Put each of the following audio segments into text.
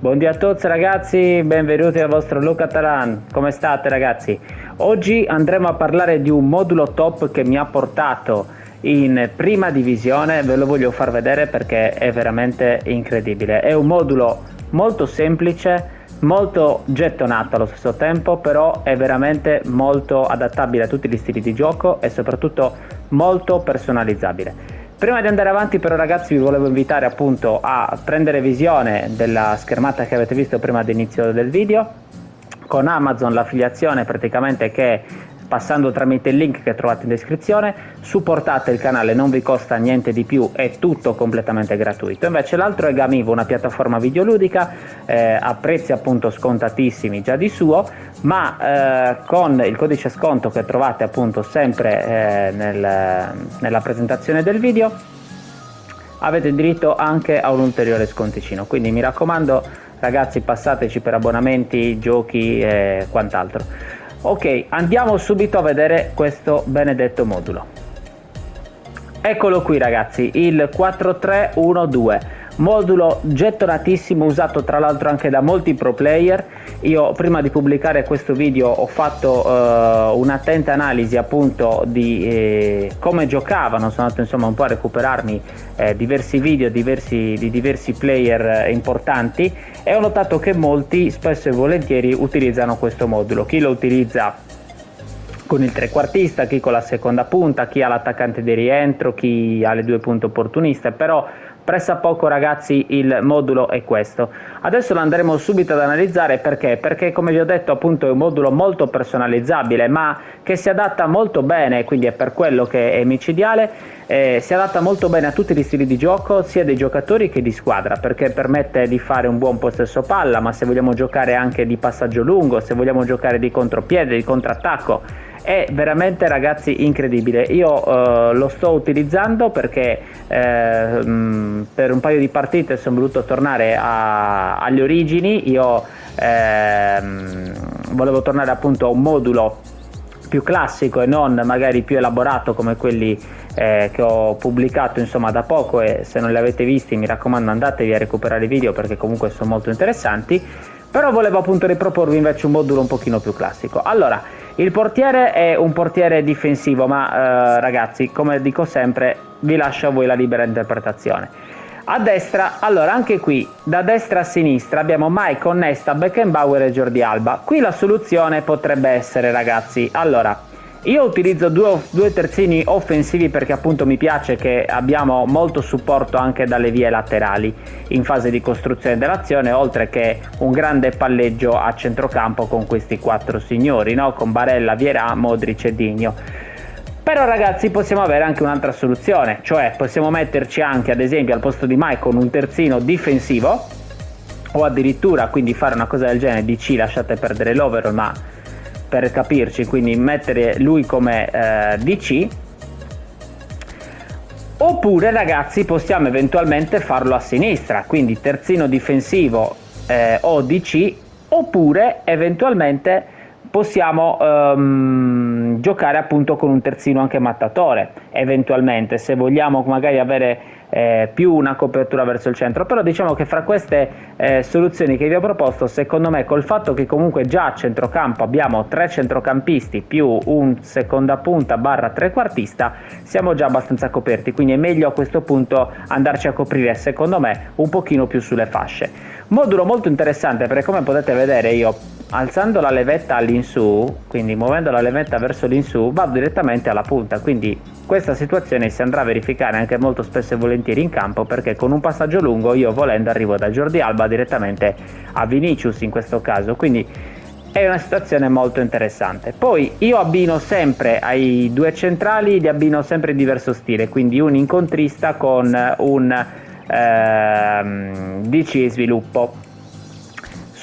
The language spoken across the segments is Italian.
Buongiorno a tutti ragazzi, benvenuti al vostro Luca Talan. Come state ragazzi? Oggi andremo a parlare di un modulo top che mi ha portato in prima divisione, ve lo voglio far vedere perché è veramente incredibile. È un modulo molto semplice, molto gettonato allo stesso tempo, però è veramente molto adattabile a tutti gli stili di gioco e soprattutto molto personalizzabile. Prima di andare avanti però ragazzi vi volevo invitare appunto a prendere visione della schermata che avete visto prima dell'inizio del video. Con Amazon l'affiliazione praticamente che passando tramite il link che trovate in descrizione supportate il canale, non vi costa niente di più, è tutto completamente gratuito. Invece l'altro è Gamivo, una piattaforma videoludica a prezzi appunto scontatissimi già di suo, ma con il codice sconto che trovate appunto sempre nella presentazione del video avete diritto anche a un ulteriore sconticino, quindi mi raccomando ragazzi, passateci per abbonamenti, giochi e quant'altro. Ok, andiamo subito a vedere questo benedetto modulo. Eccolo qui ragazzi, il 4312, modulo gettonatissimo, usato tra l'altro anche da molti pro player. Io prima di pubblicare questo video ho fatto un'attenta analisi appunto di come giocavano, sono andato insomma un po' a recuperarmi diversi video di diversi player importanti e ho notato che molti spesso e volentieri utilizzano questo modulo. Chi lo utilizza con il trequartista, chi con la seconda punta, chi ha l'attaccante di rientro, chi ha le due punte opportuniste, però pressappoco ragazzi il modulo è questo. Adesso lo andremo subito ad analizzare perché come vi ho detto appunto è un modulo molto personalizzabile ma che si adatta molto bene, quindi è per quello che è micidiale, si adatta molto bene a tutti gli stili di gioco sia dei giocatori che di squadra, perché permette di fare un buon possesso palla, ma se vogliamo giocare anche di passaggio lungo, se vogliamo giocare di contropiede, di contrattacco, è veramente ragazzi incredibile. Io lo sto utilizzando perché per un paio di partite sono voluto tornare alle origini. Io volevo tornare appunto a un modulo più classico e non magari più elaborato come quelli che ho pubblicato insomma da poco, e se non li avete visti mi raccomando andatevi a recuperare i video perché comunque sono molto interessanti. Però volevo appunto riproporvi invece un modulo un pochino più classico. Allora, il portiere è un portiere difensivo, ma ragazzi, come dico sempre, vi lascio a voi la libera interpretazione. A destra, allora anche qui, da destra a sinistra abbiamo Maicon, Nesta, Beckenbauer e Jordi Alba. Qui la soluzione potrebbe essere, ragazzi, allora, io utilizzo due terzini offensivi perché appunto mi piace che abbiamo molto supporto anche dalle vie laterali in fase di costruzione dell'azione, oltre che un grande palleggio a centrocampo con questi quattro signori, no? Con Barella, Vieira, Modric e Digno. Però ragazzi possiamo avere anche un'altra soluzione, cioè possiamo metterci anche ad esempio al posto di Maicon un terzino difensivo, o addirittura quindi fare una cosa del genere, DC, lasciate perdere l'overall, ma per capirci, quindi mettere lui come DC, oppure ragazzi possiamo eventualmente farlo a sinistra, quindi terzino difensivo o DC, oppure eventualmente possiamo giocare appunto con un terzino anche mattatore, eventualmente se vogliamo magari avere più una copertura verso il centro. Però diciamo che fra queste soluzioni che vi ho proposto, secondo me col fatto che comunque già a centrocampo abbiamo tre centrocampisti più un seconda punta barra trequartista, siamo già abbastanza coperti, quindi è meglio a questo punto andarci a coprire secondo me un pochino più sulle fasce. Modulo molto interessante perché come potete vedere io alzando la levetta all'insù, quindi muovendo la levetta verso l'insù, vado direttamente alla punta, quindi questa situazione si andrà a verificare anche molto spesso e volentieri in campo, perché con un passaggio lungo io volendo arrivo da Jordi Alba direttamente a Vinicius in questo caso, quindi è una situazione molto interessante. Poi io abbino sempre ai due centrali, li abbino sempre in diverso stile, quindi un incontrista con un DC sviluppo.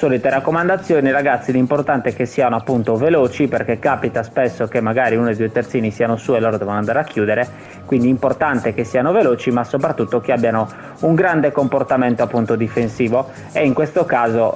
Solite raccomandazioni ragazzi, l'importante è che siano appunto veloci, perché capita spesso che magari uno dei due terzini siano su e loro devono andare a chiudere, quindi importante che siano veloci ma soprattutto che abbiano un grande comportamento appunto difensivo, e in questo caso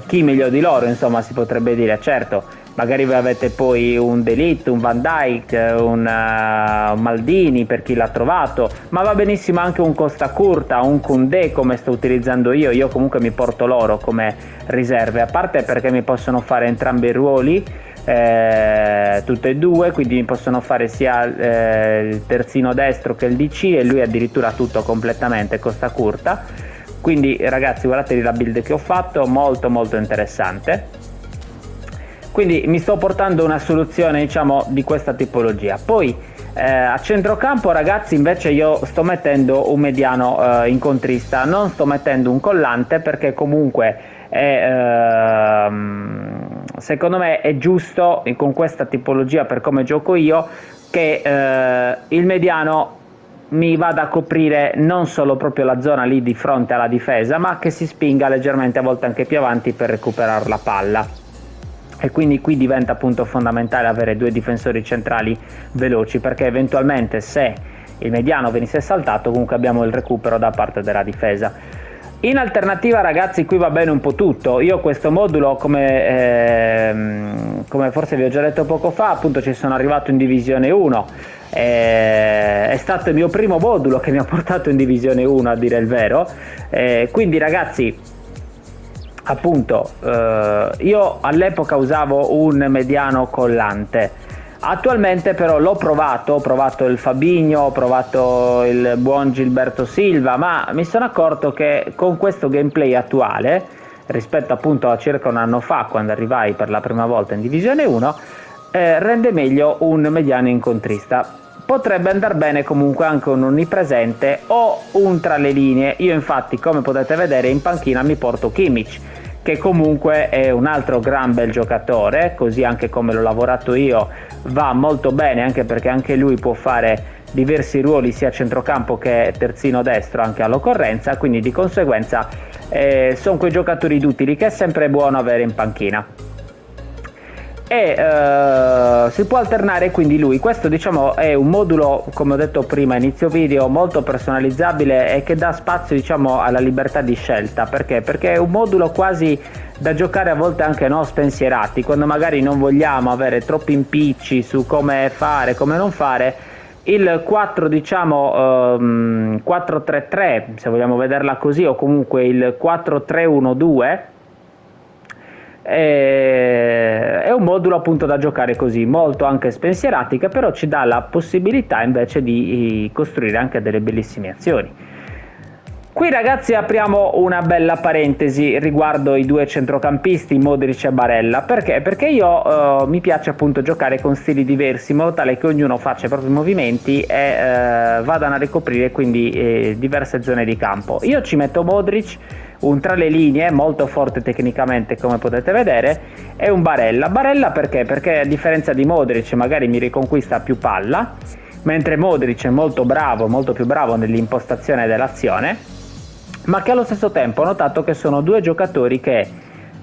chi meglio di loro insomma si potrebbe dire. Certo magari voi avete poi un De Ligt, un Van Dijk, un Maldini per chi l'ha trovato, ma va benissimo anche un Costa Curta, un Koundé come sto utilizzando io comunque mi porto loro come riserve, a parte perché mi possono fare entrambi i ruoli, tutte e due, quindi mi possono fare sia il terzino destro che il DC, e lui addirittura tutto completamente Costa Curta. Quindi ragazzi, guardate la build che ho fatto, molto molto interessante. Quindi mi sto portando una soluzione, diciamo, di questa tipologia. Poi a centrocampo, ragazzi, invece io sto mettendo un mediano incontrista, non sto mettendo un collante, perché comunque secondo me è giusto con questa tipologia, per come gioco io, che il mediano mi vada a coprire non solo proprio la zona lì di fronte alla difesa, ma che si spinga leggermente, a volte anche più avanti, per recuperare la palla. E quindi qui diventa appunto fondamentale avere due difensori centrali veloci, perché eventualmente se il mediano venisse saltato comunque abbiamo il recupero da parte della difesa. In alternativa, ragazzi, qui va bene un po' tutto. Io questo modulo, come forse vi ho già detto poco fa, appunto ci sono arrivato in Divisione 1. È stato il mio primo modulo che mi ha portato in Divisione 1, a dire il vero. Quindi ragazzi, appunto, io all'epoca usavo un mediano collante. Attualmente però l'ho provato, ho provato il Fabinho, ho provato il buon Gilberto Silva, ma mi sono accorto che con questo gameplay attuale, rispetto appunto a circa un anno fa, quando arrivai per la prima volta in Divisione 1, rende meglio un mediano incontrista. Potrebbe andare bene comunque anche un onnipresente o un tra le linee. Io infatti, come potete vedere, in panchina mi porto Kimmich, che comunque è un altro gran bel giocatore, così anche come l'ho lavorato io va molto bene, anche perché anche lui può fare diversi ruoli sia a centrocampo che terzino destro anche all'occorrenza, quindi di conseguenza sono quei giocatori utili che è sempre buono avere in panchina. E si può alternare quindi lui. Questo, diciamo, è un modulo, come ho detto prima inizio video, molto personalizzabile e che dà spazio, diciamo, alla libertà di scelta. Perché è un modulo quasi da giocare a volte anche spensierati, quando magari non vogliamo avere troppi impicci su come fare, come non fare. Il 4, diciamo 4-3-3, se vogliamo vederla così, o comunque il 4-3-1-2, è un modulo appunto da giocare così, molto anche spensierati, che però ci dà la possibilità invece di costruire anche delle bellissime azioni. Qui, ragazzi, apriamo una bella parentesi riguardo i due centrocampisti Modric e Barella. Perché io mi piace appunto giocare con stili diversi, in modo tale che ognuno faccia i propri movimenti e vadano a ricoprire quindi diverse zone di campo. Io ci metto Modric, un tra le linee molto forte tecnicamente, come potete vedere, e un Barella. Perché? Perché a differenza di Modric magari mi riconquista più palla, mentre Modric è molto bravo, molto più bravo nell'impostazione dell'azione, ma che allo stesso tempo ho notato che sono due giocatori che,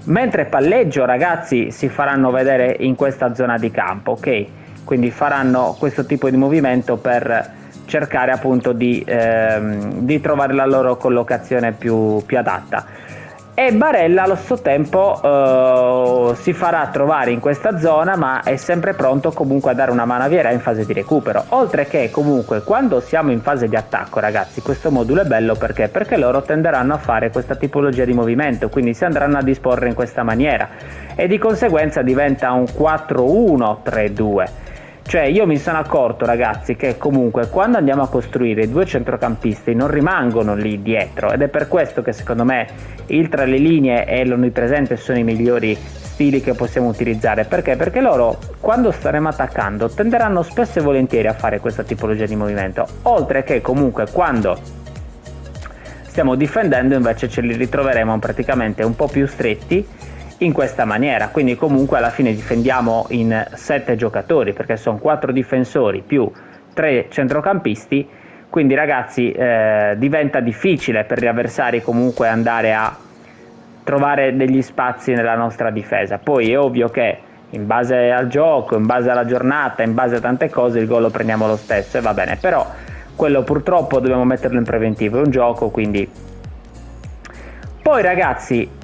mentre palleggio, ragazzi, si faranno vedere in questa zona di campo, ok? Quindi faranno questo tipo di movimento per cercare appunto di trovare la loro collocazione più adatta. E Barella allo stesso tempo si farà trovare in questa zona, ma è sempre pronto comunque a dare una manaviera in fase di recupero. Oltre che comunque quando siamo in fase di attacco, ragazzi, questo modulo è bello perché loro tenderanno a fare questa tipologia di movimento, quindi si andranno a disporre in questa maniera e di conseguenza diventa un 4-1-3-2. Cioè io mi sono accorto, ragazzi, che comunque quando andiamo a costruire due centrocampisti non rimangono lì dietro, ed è per questo che secondo me il tra le linee e l'onnipresente sono i migliori stili che possiamo utilizzare. Perché loro, quando staremo attaccando, tenderanno spesso e volentieri a fare questa tipologia di movimento, oltre che comunque quando stiamo difendendo invece ce li ritroveremo praticamente un po' più stretti in questa maniera. Quindi comunque alla fine difendiamo in 7 giocatori, perché sono 4 difensori più 3 centrocampisti, quindi ragazzi diventa difficile per gli avversari comunque andare a trovare degli spazi nella nostra difesa. Poi è ovvio che in base al gioco, in base alla giornata, in base a tante cose il gol lo prendiamo lo stesso e va bene, però quello purtroppo dobbiamo metterlo in preventivo, è un gioco, quindi. Poi, ragazzi,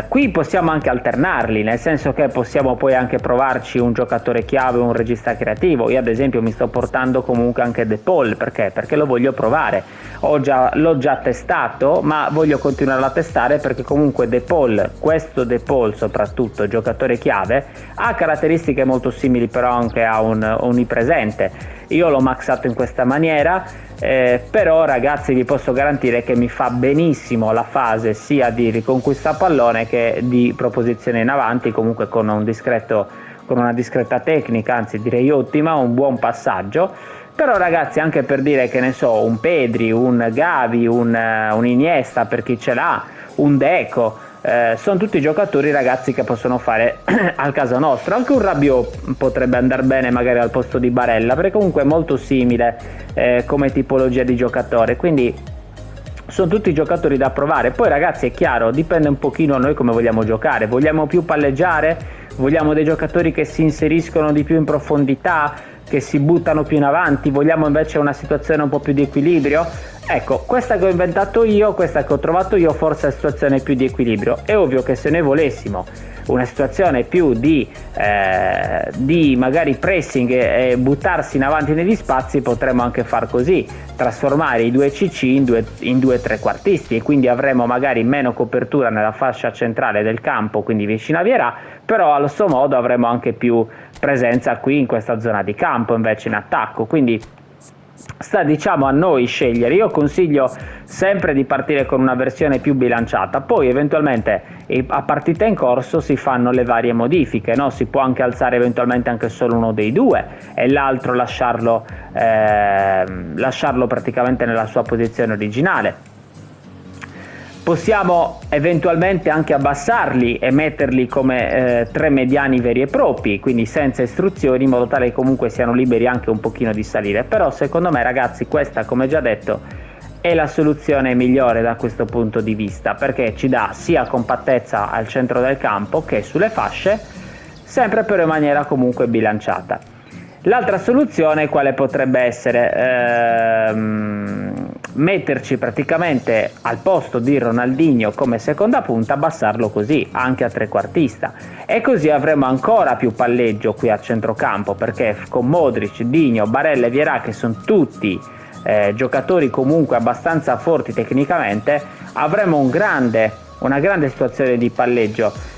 qui possiamo anche alternarli, nel senso che possiamo poi anche provarci un giocatore chiave o un regista creativo. Io ad esempio mi sto portando comunque anche De Paul, perché lo voglio provare. L'ho già testato, ma voglio continuare a testare, perché comunque De Paul, questo De Paul soprattutto, giocatore chiave, ha caratteristiche molto simili però anche a un onnipresente. Io l'ho maxato in questa maniera, però ragazzi vi posso garantire che mi fa benissimo la fase sia di riconquista pallone che di proposizione in avanti, comunque con una discreta tecnica, anzi direi ottima, un buon passaggio. Però ragazzi, anche per dire, che ne so, un Pedri, un Gavi, un Iniesta per chi ce l'ha, un Deco, sono tutti giocatori ragazzi che possono fare al caso nostro. Anche un Rabiot potrebbe andare bene magari al posto di Barella, perché comunque è molto simile come tipologia di giocatore, quindi sono tutti giocatori da provare. Poi ragazzi, è chiaro, dipende un pochino a noi come vogliamo giocare. Vogliamo più palleggiare? Vogliamo dei giocatori che si inseriscono di più in profondità, che si buttano più in avanti? Vogliamo invece una situazione un po' più di equilibrio? Ecco, questa che ho inventato io, questa che ho trovato io, forse è la situazione più di equilibrio. È ovvio che se noi volessimo una situazione più di magari pressing e buttarsi in avanti negli spazi, potremmo anche far così, trasformare i due CC in due trequartisti, e quindi avremo magari meno copertura nella fascia centrale del campo, quindi vicino a Vieira, però allo stesso modo avremo anche più presenza qui in questa zona di campo invece in attacco. Quindi sta, diciamo, a noi scegliere. Io consiglio sempre di partire con una versione più bilanciata, poi eventualmente a partita in corso si fanno le varie modifiche, no? Si può anche alzare eventualmente anche solo uno dei due e l'altro lasciarlo praticamente nella sua posizione originale. Possiamo eventualmente anche abbassarli e metterli come tre mediani veri e propri, quindi senza istruzioni, in modo tale che comunque siano liberi anche un pochino di salire. Però secondo me ragazzi, questa, come già detto, è la soluzione migliore da questo punto di vista, perché ci dà sia compattezza al centro del campo che sulle fasce, sempre però in maniera comunque bilanciata. L'altra soluzione quale potrebbe essere? Metterci praticamente al posto di Ronaldinho come seconda punta, abbassarlo così anche a trequartista, e così avremo ancora più palleggio qui a centrocampo, perché con Modric, Digno, Barella e Vieira, che sono tutti giocatori comunque abbastanza forti tecnicamente, avremo una grande situazione di palleggio.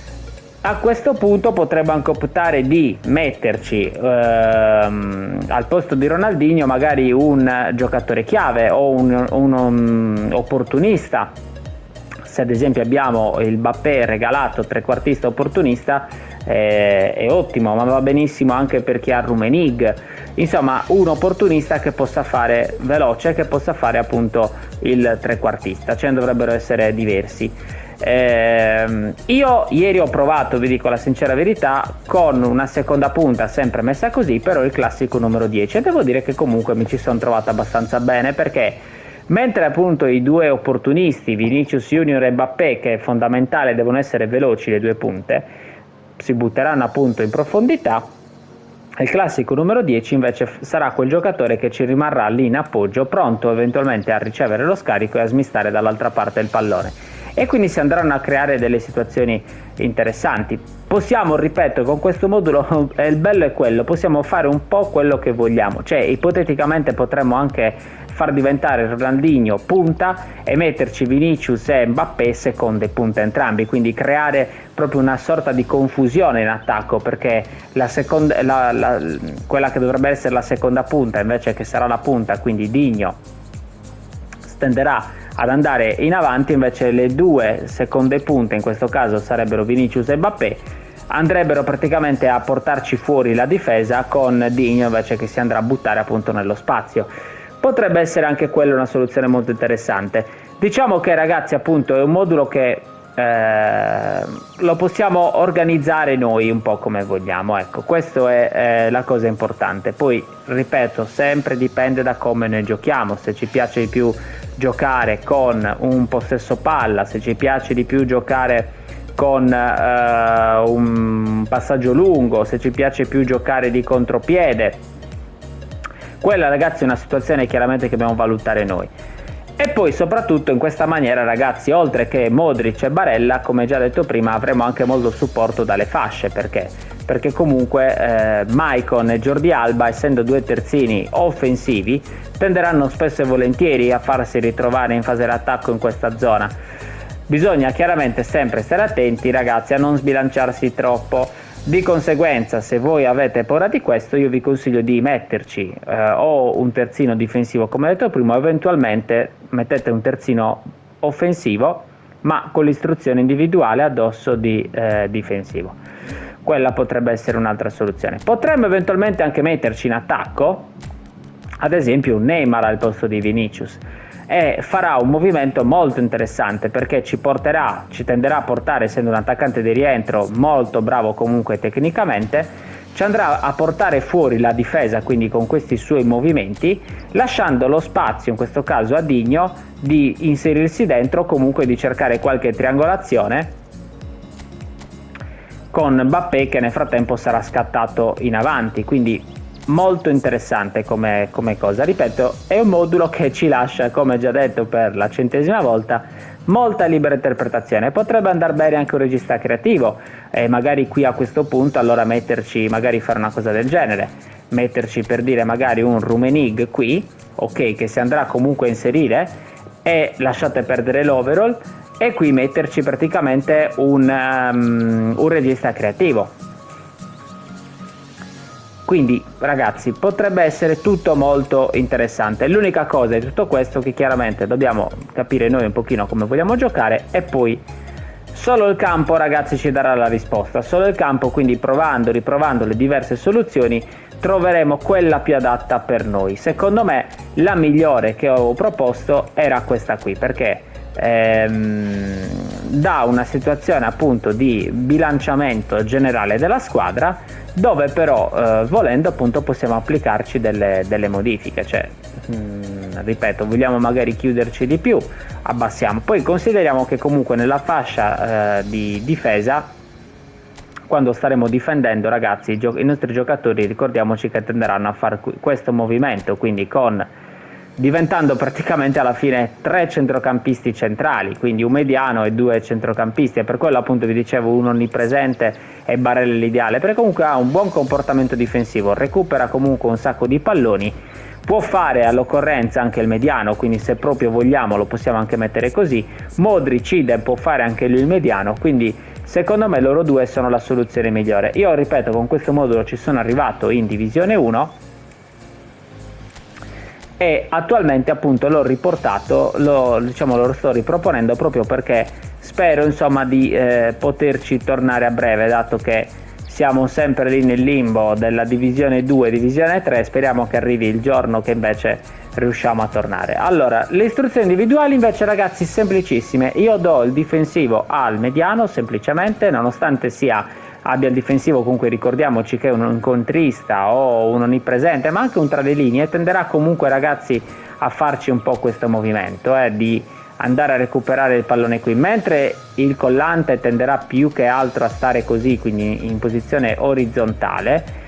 A questo punto potremmo anche optare di metterci al posto di Ronaldinho magari un giocatore chiave o un opportunista. Se ad esempio abbiamo il Mbappé regalato trequartista opportunista, è ottimo, ma va benissimo anche per chi ha Rummenigge. Insomma, un opportunista che possa fare veloce, che possa fare appunto il trequartista. Ce ne dovrebbero essere diversi. Io ieri ho provato, vi dico la sincera verità, con una seconda punta sempre messa così, però il classico numero 10, e devo dire che comunque mi ci sono trovato abbastanza bene, perché mentre appunto i due opportunisti, Vinicius Junior e Mbappé, che è fondamentale, devono essere veloci, le due punte si butteranno appunto in profondità, il classico numero 10 invece sarà quel giocatore che ci rimarrà lì in appoggio, pronto eventualmente a ricevere lo scarico e a smistare dall'altra parte il pallone. E quindi si andranno a creare delle situazioni interessanti. Possiamo, ripeto, con questo modulo il bello è quello, possiamo fare un po' quello che vogliamo, cioè ipoteticamente potremmo anche far diventare Ronaldinho punta e metterci Vinicius e Mbappé seconde punte entrambi, quindi creare proprio una sorta di confusione in attacco, perché quella che dovrebbe essere la seconda punta invece che sarà la punta, quindi Digno, tenderà ad andare in avanti, invece le due seconde punte, in questo caso sarebbero Vinicius e Mbappé, andrebbero praticamente a portarci fuori la difesa, con Digno invece che si andrà a buttare appunto nello spazio. Potrebbe essere anche quella una soluzione molto interessante. Diciamo che ragazzi, appunto, è un modulo che lo possiamo organizzare noi un po' come vogliamo, ecco, questo è la cosa importante. Poi ripeto, sempre dipende da come noi giochiamo, se ci piace di più giocare con un possesso palla, se ci piace di più giocare con un passaggio lungo, se ci piace più giocare di contropiede. Quella ragazzi è una situazione chiaramente che dobbiamo valutare noi. E poi soprattutto in questa maniera, ragazzi, oltre che Modric e Barella, come già detto prima, avremo anche molto supporto dalle fasce, perché comunque Maicon e Jordi Alba, essendo due terzini offensivi, tenderanno spesso e volentieri a farsi ritrovare in fase d'attacco in questa zona. Bisogna chiaramente sempre stare attenti, ragazzi, a non sbilanciarsi troppo. Di conseguenza, se voi avete paura di questo, io vi consiglio di metterci o un terzino difensivo come detto prima, o eventualmente mettete un terzino offensivo ma con l'istruzione individuale addosso di difensivo. Quella potrebbe essere un'altra soluzione. Potremmo eventualmente anche metterci in attacco ad esempio un Neymar al posto di Vinicius, e farà un movimento molto interessante perché ci tenderà a portare, essendo un attaccante di rientro molto bravo comunque tecnicamente, ci andrà a portare fuori la difesa, quindi con questi suoi movimenti, lasciando lo spazio in questo caso a Digno di inserirsi dentro o comunque di cercare qualche triangolazione con Mbappé che nel frattempo sarà scattato in avanti. Quindi molto interessante come cosa, ripeto, è un modulo che ci lascia, come già detto per la 100ª volta, molta libera interpretazione. Potrebbe andare bene anche un regista creativo, e magari qui a questo punto allora magari fare una cosa del genere, metterci per dire magari un Rummenigge qui, ok, che si andrà comunque a inserire, e lasciate perdere l'overall, e qui metterci praticamente un regista creativo. Quindi ragazzi, potrebbe essere tutto molto interessante. L'unica cosa di tutto questo è che chiaramente dobbiamo capire noi un pochino come vogliamo giocare, e poi solo il campo, ragazzi, ci darà la risposta. Solo il campo, quindi riprovando le diverse soluzioni, troveremo quella più adatta per noi. Secondo me la migliore che ho proposto era questa qui, perché da una situazione appunto di bilanciamento generale della squadra, dove però volendo appunto possiamo applicarci delle modifiche, cioè ripeto, vogliamo magari chiuderci di più, abbassiamo. Poi consideriamo che comunque nella fascia di difesa, quando staremo difendendo, ragazzi, i nostri giocatori, ricordiamoci che tenderanno a fare questo movimento, quindi diventando praticamente alla fine 3 centrocampisti centrali, quindi un mediano e 2 centrocampisti, e per quello appunto vi dicevo un onnipresente e Barella l'ideale, perché comunque ha un buon comportamento difensivo, recupera comunque un sacco di palloni, può fare all'occorrenza anche il mediano, quindi se proprio vogliamo lo possiamo anche mettere così. Modric può fare anche lui il mediano, quindi secondo me loro due sono la soluzione migliore. Io ripeto, con questo modulo ci sono arrivato in divisione 1 e attualmente appunto l'ho riportato, lo sto riproponendo proprio perché spero insomma di poterci tornare a breve, dato che siamo sempre lì nel limbo della divisione 2, divisione 3, speriamo che arrivi il giorno che invece riusciamo a tornare. Allora, le istruzioni individuali invece, ragazzi, semplicissime. Io do il difensivo al mediano semplicemente, nonostante abbia il difensivo, comunque ricordiamoci che un incontrista o un onnipresente, ma anche un tra le linee, tenderà comunque, ragazzi, a farci un po' questo movimento di andare a recuperare il pallone qui, mentre il collante tenderà più che altro a stare così, quindi in posizione orizzontale.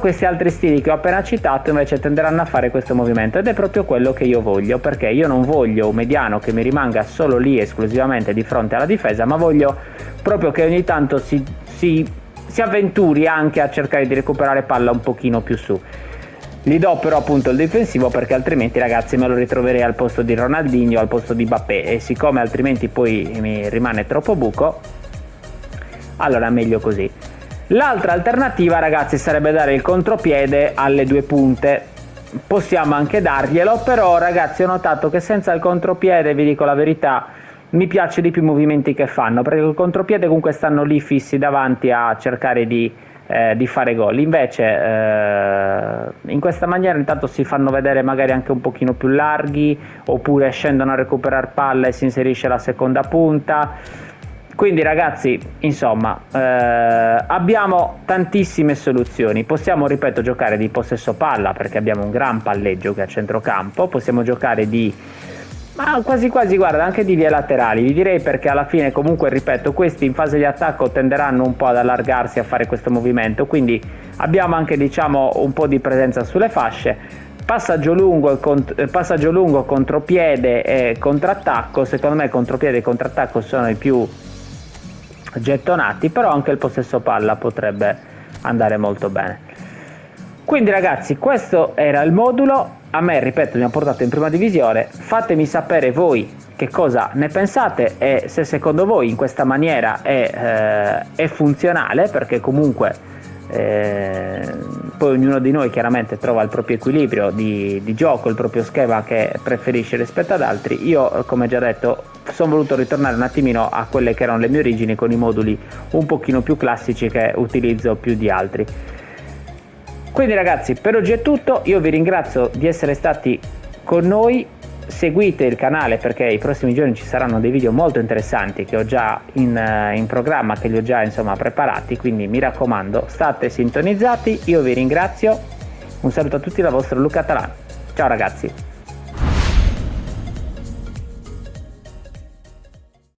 Questi altri stili che ho appena citato invece tenderanno a fare questo movimento, ed è proprio quello che io voglio, perché io non voglio un mediano che mi rimanga solo lì esclusivamente di fronte alla difesa, ma voglio proprio che ogni tanto si avventuri anche a cercare di recuperare palla un pochino più su. Gli do però appunto il difensivo, perché altrimenti, ragazzi, me lo ritroverei al posto di Ronaldinho, al posto di Mbappé, e siccome altrimenti poi mi rimane troppo buco, allora meglio così. L'altra alternativa, ragazzi, sarebbe dare il contropiede alle due punte. Possiamo anche darglielo, però, ragazzi, ho notato che senza il contropiede, vi dico la verità, mi piace di più i movimenti che fanno, perché il contropiede comunque stanno lì fissi davanti a cercare di fare gol. Invece in questa maniera intanto si fanno vedere magari anche un pochino più larghi, oppure scendono a recuperare palla e si inserisce la seconda punta. Quindi, ragazzi, insomma, abbiamo tantissime soluzioni. Possiamo, ripeto, giocare di possesso palla, perché abbiamo un gran palleggio che è a centrocampo. Possiamo giocare ma quasi quasi, guarda, anche di vie laterali, vi direi, perché alla fine comunque, ripeto, questi in fase di attacco tenderanno un po' ad allargarsi a fare questo movimento, quindi abbiamo anche, diciamo, un po' di presenza sulle fasce. passaggio lungo, passaggio lungo, contropiede e contrattacco. Secondo me contropiede e contrattacco sono i più gettonati, però anche il possesso palla potrebbe andare molto bene. Quindi ragazzi, questo era il modulo. A me, ripeto, mi ha portato in prima divisione. Fatemi sapere voi che cosa ne pensate e se secondo voi in questa maniera è funzionale, perché comunque poi ognuno di noi chiaramente trova il proprio equilibrio di gioco, il proprio schema che preferisce rispetto ad altri. Io, come già detto, sono voluto ritornare un attimino a quelle che erano le mie origini, con i moduli un pochino più classici che utilizzo più di altri. Quindi ragazzi, per oggi è tutto. Io vi ringrazio di essere stati con noi. Seguite il canale perché i prossimi giorni ci saranno dei video molto interessanti che ho già in programma, che li ho già preparati, quindi mi raccomando, state sintonizzati. Io vi ringrazio, un saluto a tutti da vostro Luca Talan. Ciao ragazzi.